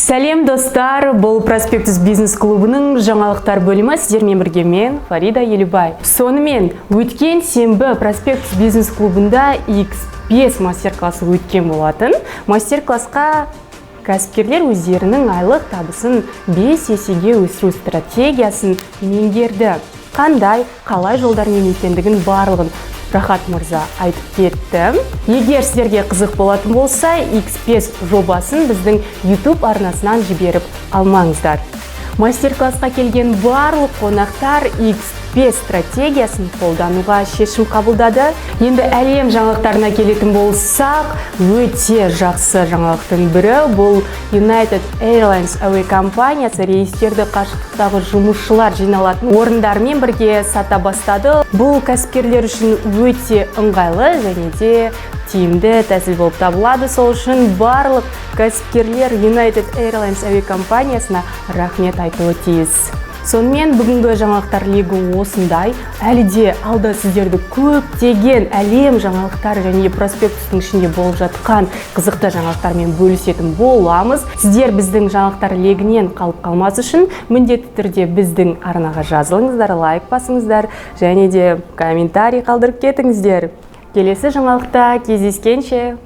Сәлем достар, бұл Проспектус бизнес клубының жаңалықтар бөлімі, сіздермен бірге мен, Фарида Елубай. Сонымен, өткен сенбі Проспектус бизнес клубында X5 мастер-классы өткен болатын. Мастер-классқа кәсіпкерлер өздерінің айлық табысын 5 есеге өсіру стратегиясын меңгерді. Қандай, қалай жолдармен екендігін барлығын Рахат мырза айтып кетті. Егер сіздерге қызық болатын болса, X5 жобасын біздің YouTube арнасынан жіберіп алмаңыздар. Мастер-классқа келген барлық қонақтар X5 стратегиясын қолдануға шешім қабылдады. Енді әлем жаңалықтарына келетін болсақ, өте жақсы жаңалықтың бірі бұл United Airlines әуе компаниясы рейстерді қашықтықтағы жұмысшылар жиналатын орындармен бірге сата бастады. Бұл кәсіпкерлер үшін өте ыңғайлы және де тиімді тәсіл болып табылады. Сол үшін барлық кәсіпкерлер United Airlines әуе компаниясына рахмет айтуы тиіс. Сонымен бүгінгі жаңалықтар легі осындай. Әлі де алда сіздерді көптеген әлем жаңалықтар және проспектустың ішінде болып жатқан қызықты жаңалықтармен бөлісетін боламыз. Сіздер біздің жаңалықтар легінен қалып қалмас үшін міндетті түрде біздің арнаға жазылыңыздар, лайк басыңыздар және де комментарий қалдырып кетіңіздер. Келесі жаңалықта кездескенше.